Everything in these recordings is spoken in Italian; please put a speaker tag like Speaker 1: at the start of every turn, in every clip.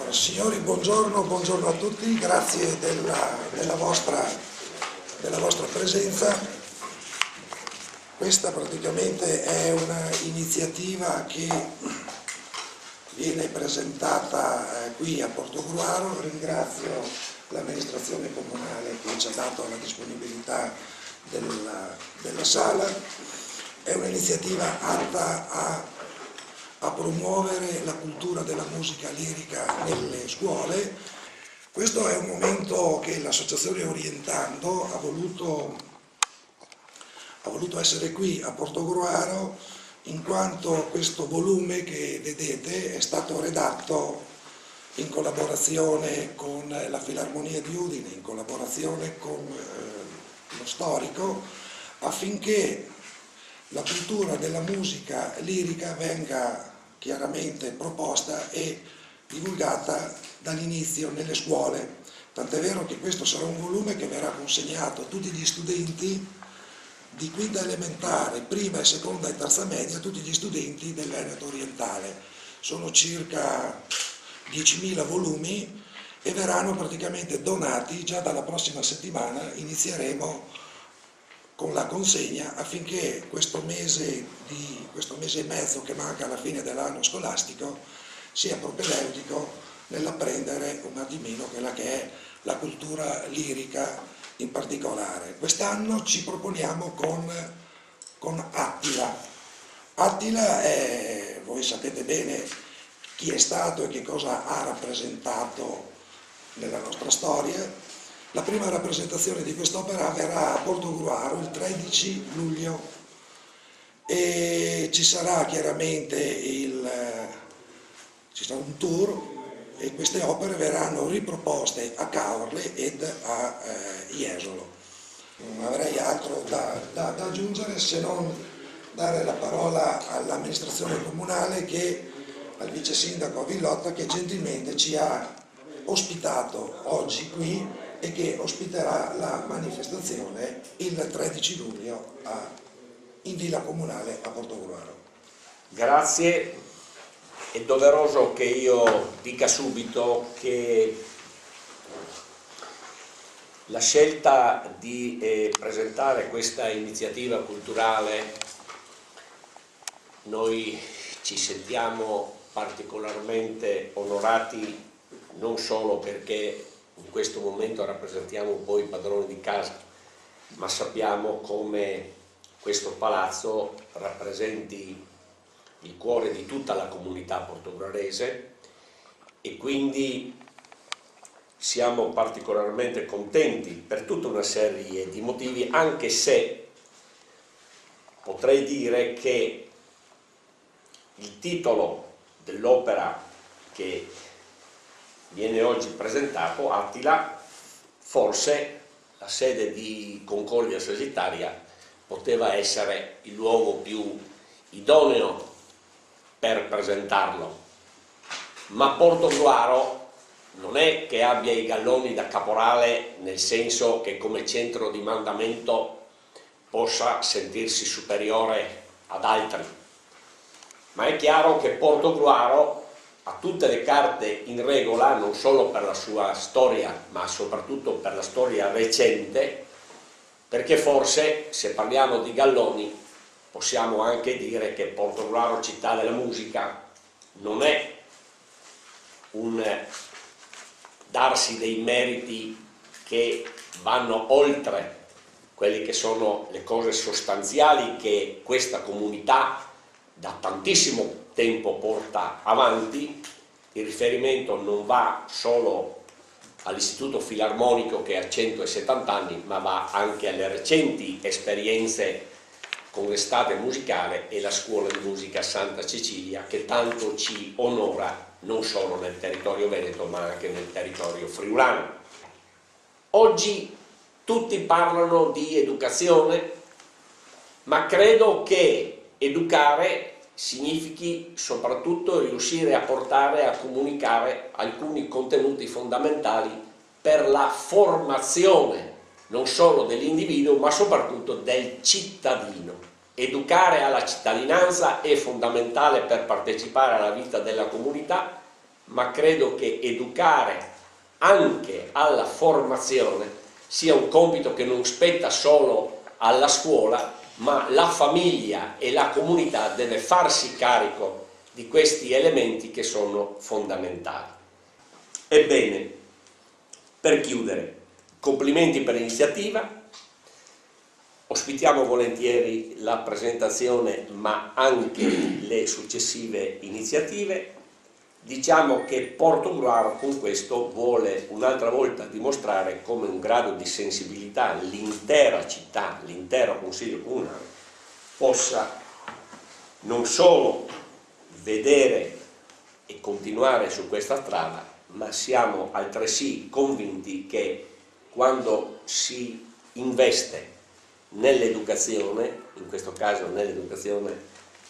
Speaker 1: Signori, buongiorno, buongiorno a tutti, grazie della vostra presenza. Questa praticamente è un'iniziativa che viene presentata qui a Portogruaro. Ringrazio l'amministrazione comunale che ci ha dato la disponibilità della sala. È un'iniziativa atta a promuovere la cultura della musica lirica nelle scuole. Questo è un momento che l'associazione Orientando ha voluto essere qui a Portogruaro, in quanto questo volume che vedete è stato redatto in collaborazione con la Filarmonia di Udine, in collaborazione con lo storico, affinché la cultura della musica lirica venga chiaramente proposta e divulgata dall'inizio nelle scuole. Tant'è vero che questo sarà un volume che verrà consegnato a tutti gli studenti di quinta elementare, prima e seconda e terza media, tutti gli studenti del Veneto orientale. Sono circa 10.000 volumi e verranno praticamente donati già dalla prossima settimana. Inizieremo con la consegna affinché questo mese e mezzo che manca alla fine dell'anno scolastico sia propedeutico nell'apprendere un attimino quella che è la cultura lirica in particolare. Quest'anno ci proponiamo con Attila. Attila voi sapete bene chi è stato e che cosa ha rappresentato nella nostra storia. La prima rappresentazione di quest'opera avverrà a Portogruaro il 13 luglio e ci sarà chiaramente ci sarà un tour e queste opere verranno riproposte a Caorle ed a Jesolo. Non avrei altro da aggiungere se non dare la parola all'amministrazione comunale al vice sindaco Villotta, che gentilmente ci ha ospitato oggi qui e che ospiterà la manifestazione il 13 luglio in Villa Comunale a Portogruaro.
Speaker 2: Grazie. È doveroso che io dica subito che la scelta di presentare questa iniziativa culturale, noi ci sentiamo particolarmente onorati non solo perché in questo momento rappresentiamo un po' i padroni di casa, ma sappiamo come questo palazzo rappresenti il cuore di tutta la comunità portoghese e quindi siamo particolarmente contenti per tutta una serie di motivi, anche se potrei dire che il titolo dell'opera che viene oggi presentato, Attila, forse la sede di Concordia Sagittaria poteva essere il luogo più idoneo per presentarlo, ma Portogruaro non è che abbia i galloni da caporale, nel senso che come centro di mandamento possa sentirsi superiore ad altri, ma è chiaro che Portogruaro ha tutte le carte in regola, non solo per la sua storia, ma soprattutto per la storia recente, perché forse, se parliamo di galloni, possiamo anche dire che Portogruaro, città della musica, non è un darsi dei meriti che vanno oltre quelle che sono le cose sostanziali che questa comunità da tantissimo tempo porta avanti. Il riferimento non va solo all'Istituto Filarmonico che ha 170 anni, ma va anche alle recenti esperienze con l'estate musicale e la scuola di musica Santa Cecilia, che tanto ci onora non solo nel territorio veneto ma anche nel territorio friulano. Oggi tutti parlano di educazione, ma credo che educare significhi soprattutto riuscire a portare a comunicare alcuni contenuti fondamentali per la formazione non solo dell'individuo ma soprattutto del cittadino. Educare alla cittadinanza è fondamentale per partecipare alla vita della comunità ma credo che educare anche alla formazione sia un compito che non spetta solo alla scuola, ma la famiglia e la comunità deve farsi carico di questi elementi che sono fondamentali. Ebbene, per chiudere, complimenti per l'iniziativa, ospitiamo volentieri la presentazione ma anche le successive iniziative. Diciamo che Portogruaro con questo vuole un'altra volta dimostrare come un grado di sensibilità l'intera città, l'intero Consiglio Comunale possa non solo vedere e continuare su questa strada, ma siamo altresì convinti che quando si investe nell'educazione, in questo caso nell'educazione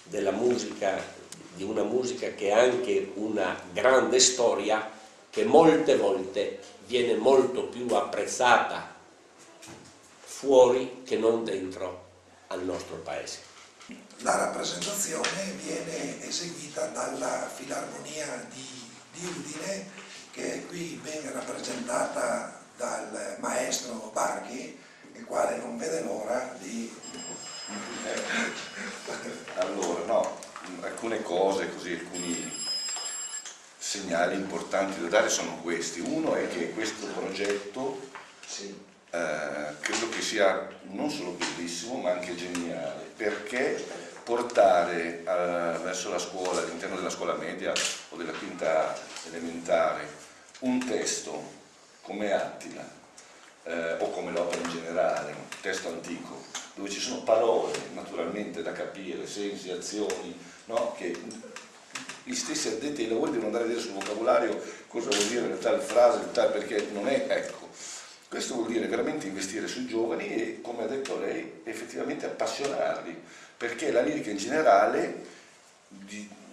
Speaker 2: della musica, di una musica che ha anche una grande storia, che molte volte viene molto più apprezzata fuori che non dentro al nostro paese.
Speaker 1: La rappresentazione viene eseguita dalla Filarmonia di Udine, che è qui ben rappresentata dal maestro Barchi, il quale non vede l'ora di...
Speaker 3: Allora, no, alcune cose così, alcuni segnali importanti da dare sono questi. Uno è che questo progetto credo che sia non solo bellissimo ma anche geniale, perché portare verso la scuola, all'interno della scuola media o della quinta elementare, un testo come Attila o come l'opera in generale, un testo antico, dove ci sono parole naturalmente da capire, sensi, azioni, no? Che gli stessi addetti ai lavori devono andare a vedere sul vocabolario cosa vuol dire tal frase, tal, perché non è, ecco, questo vuol dire veramente investire sui giovani e, come ha detto lei, effettivamente appassionarli, perché la lirica in generale,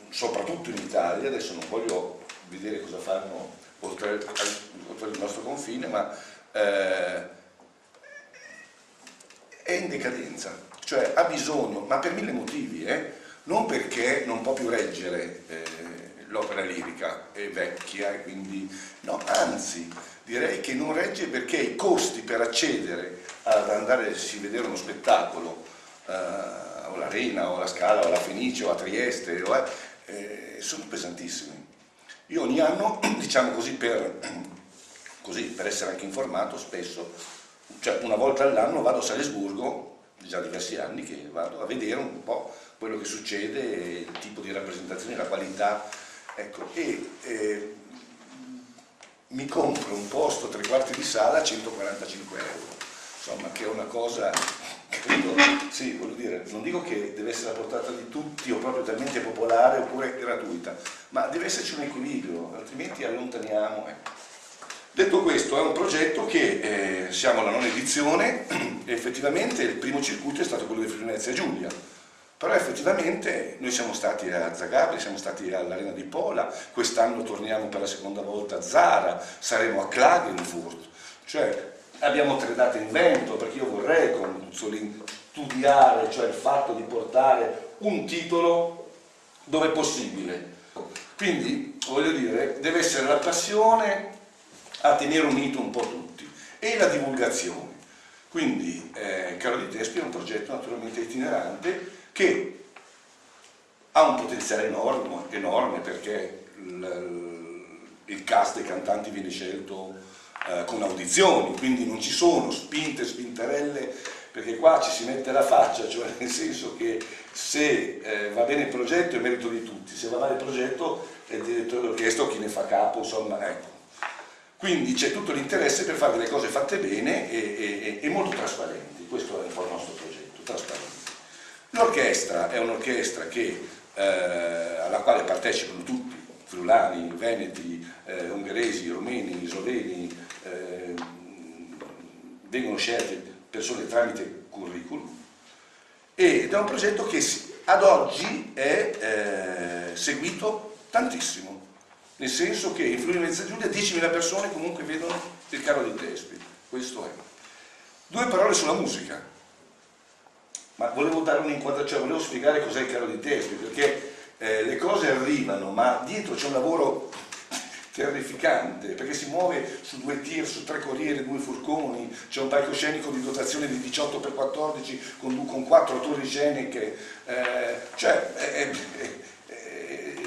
Speaker 3: soprattutto in Italia, adesso non voglio vedere cosa fanno oltre il nostro confine, ma è in decadenza, cioè ha bisogno, ma per mille motivi, non perché non può più reggere l'opera lirica, è vecchia e quindi no, anzi direi che non regge perché i costi per accedere ad andare a vedere uno spettacolo o l'Arena o la Scala o la Fenice o a Trieste sono pesantissimi. Io ogni anno, diciamo così per essere anche informato, spesso, cioè una volta all'anno vado a Salisburgo, già diversi anni che vado a vedere un po' quello che succede, il tipo di rappresentazione, la qualità, ecco, e mi compro un posto 3/4 di sala a 145 euro, insomma, che è una cosa, credo, sì, voglio dire, non dico che deve essere a portata di tutti o proprio talmente popolare oppure gratuita, ma deve esserci un equilibrio, altrimenti allontaniamo, ecco. Detto questo, è un progetto che siamo alla 9ª edizione e effettivamente il primo circuito è stato quello di Friuli Venezia Giulia, però effettivamente noi siamo stati a Zagabria, siamo stati all'Arena di Pola, quest'anno torniamo per la seconda volta a Zara, saremo a Klagenfurt, cioè abbiamo 3 date in vento, perché io vorrei studiare, cioè il fatto di portare un titolo dove è possibile. Quindi, voglio dire, deve essere la passione a tenere unito un po' tutti e la divulgazione. Quindi Caro di Tespia è un progetto naturalmente itinerante che ha un potenziale enorme perché il cast dei cantanti viene scelto con audizioni, quindi non ci sono spinterelle, perché qua ci si mette la faccia, cioè nel senso che se va bene il progetto è merito di tutti, se va male il progetto è il direttore d'orchestra o chi ne fa capo, insomma, ecco. Quindi c'è tutto l'interesse per fare delle cose fatte bene e molto trasparenti, questo è un po' il nostro progetto, trasparenti. L'orchestra è un'orchestra alla quale partecipano tutti, friulani, veneti, ungheresi, romeni, sloveni, vengono scelte persone tramite curriculum ed è un progetto che ad oggi è seguito tantissimo. Nel senso che in Friuli Venezia Giulia 10.000 persone comunque vedono il Caro di Tespia, questo è. 2 parole sulla musica, ma volevo dare un'inquadratura, cioè volevo spiegare cos'è il Caro di Tespia, perché le cose arrivano, ma dietro c'è un lavoro terrificante, perché si muove su 2 tir, su 3 corriere, 2 furgoni, c'è un palcoscenico di dotazione di 18x14 con 4 torri sceniche,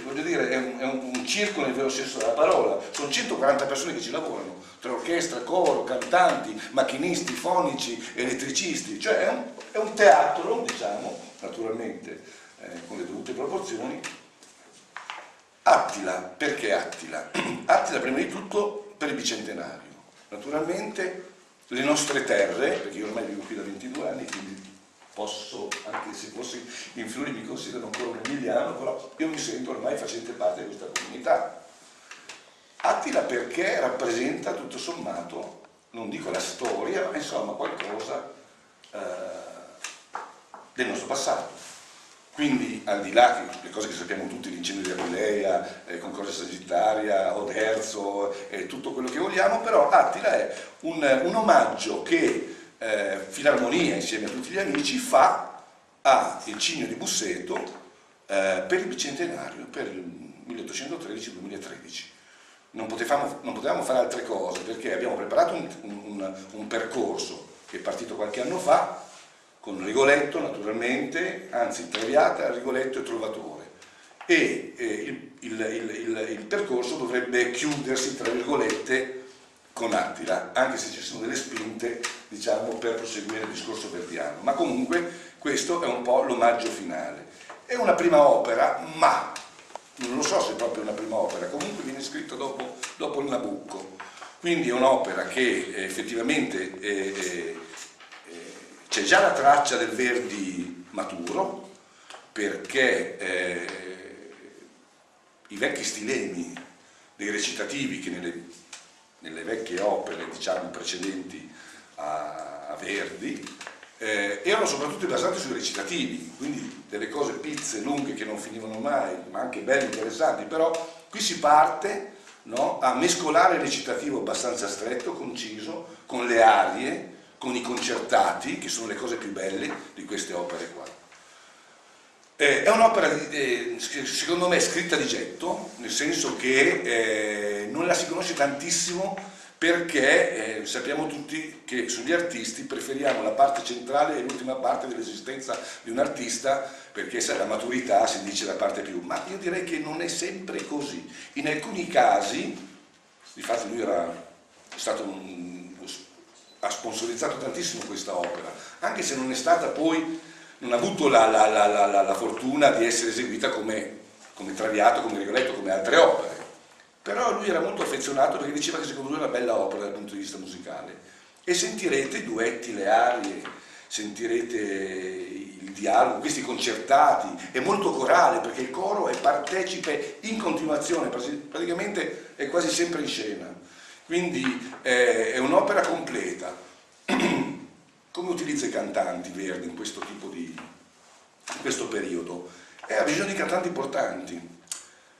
Speaker 3: voglio dire, è un circo nel vero senso della parola. Sono 140 persone che ci lavorano, tra orchestra, coro, cantanti, macchinisti, fonici, elettricisti, cioè è un teatro, diciamo, naturalmente con le dovute proporzioni. Attila, perché Attila? Attila prima di tutto per il bicentenario, naturalmente le nostre terre, perché io ormai vivo qui da 22 anni, quindi posso, anche se fossi in Friuli mi considero ancora un emiliano, però io mi sento ormai facente parte di questa comunità. Attila perché rappresenta tutto sommato, non dico la storia, ma insomma qualcosa del nostro passato. Quindi, al di là delle cose che sappiamo tutti, l'incendio di Aquileia, Concordia Sagittaria, Oderzo, tutto quello che vogliamo, però Attila è un omaggio che Filarmonia, insieme a tutti gli amici, fa al Cigno di Busseto per il bicentenario, per il 1813-2013. Non potevamo fare altre cose, perché abbiamo preparato un percorso che è partito qualche anno fa, con Rigoletto naturalmente, anzi Traviata, Rigoletto e Trovatore, e il percorso dovrebbe chiudersi, tra virgolette, con Attila, anche se ci sono delle spinte, diciamo, per proseguire il discorso verdiano, ma comunque questo è un po' l'omaggio finale. È una prima opera, ma non lo so se è proprio una prima opera, comunque viene scritta dopo il Nabucco, quindi è un'opera che effettivamente c'è già la traccia del Verdi maturo, perché i vecchi stilemi dei recitativi che nelle vecchie opere, diciamo, precedenti a Verdi, erano soprattutto basati sui recitativi, quindi delle cose pizze, lunghe, che non finivano mai, ma anche belle, interessanti, però qui si parte, no, a mescolare il recitativo abbastanza stretto, conciso, con le arie, con i concertati, che sono le cose più belle di queste opere qua. È un'opera, secondo me, scritta di getto, nel senso che non la si conosce tantissimo, perché sappiamo tutti che sugli artisti preferiamo la parte centrale e l'ultima parte dell'esistenza di un artista, perché la maturità si dice la parte più, ma io direi che non è sempre così. In alcuni casi, infatti lui ha sponsorizzato tantissimo questa opera, anche se non è stata poi, non ha avuto la fortuna di essere eseguita come Traviato, come Rigoletto, come altre opere. Però lui era molto affezionato, perché diceva che secondo lui era una bella opera dal punto di vista musicale. E sentirete i duetti, le arie, sentirete il dialogo, questi concertati, è molto corale, perché il coro è partecipe in continuazione, praticamente è quasi sempre in scena. Quindi è un'opera completa. Come utilizza i cantanti Verdi in questo tipo in questo periodo? Ha bisogno di cantanti importanti,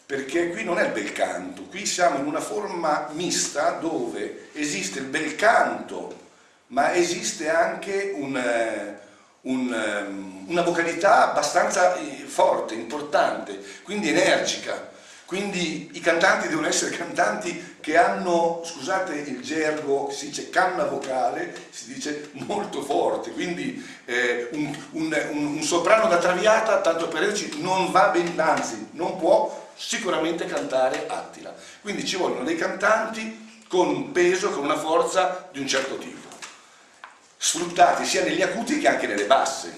Speaker 3: perché qui non è il bel canto, qui siamo in una forma mista dove esiste il bel canto, ma esiste anche una vocalità abbastanza forte, importante, quindi energica. Quindi i cantanti devono essere cantanti che hanno, scusate il gergo, si dice canna vocale, si dice molto forte, quindi un soprano da Traviata, tanto per dirci, non va bene, anzi non può sicuramente cantare Attila. Quindi ci vogliono dei cantanti con un peso, con una forza di un certo tipo, sfruttati sia negli acuti che anche nelle basse.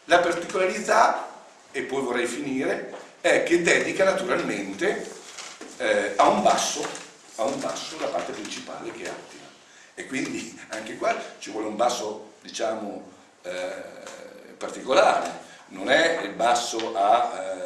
Speaker 3: La particolarità, e poi vorrei finire, è che dedica naturalmente a un basso la parte principale, che è Attila. E quindi anche qua ci vuole un basso, diciamo, particolare, non è il basso a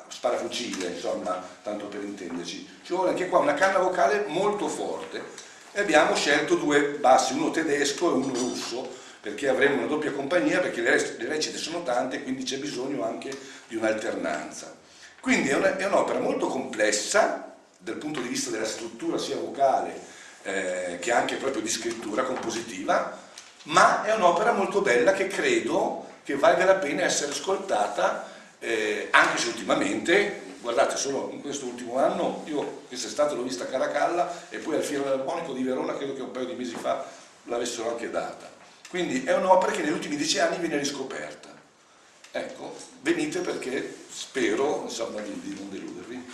Speaker 3: sparafucile, insomma, tanto per intenderci. Ci vuole anche qua una canna vocale molto forte, e abbiamo scelto 2 bassi, uno tedesco e uno russo, perché avremo una doppia compagnia, perché le recite sono tante, quindi c'è bisogno anche di un'alternanza. Quindi è un'opera molto complessa dal punto di vista della struttura sia vocale che anche proprio di scrittura compositiva, ma è un'opera molto bella che credo che valga la pena essere ascoltata, anche se ultimamente guardate, solo in questo ultimo anno, io quest'estate l'ho vista a Caracalla e poi al Filarmonico di Verona, credo che un paio di mesi fa l'avessero anche data. Quindi è un'opera che negli ultimi 10 anni viene riscoperta. Ecco, venite perché spero, insomma, di non deludervi.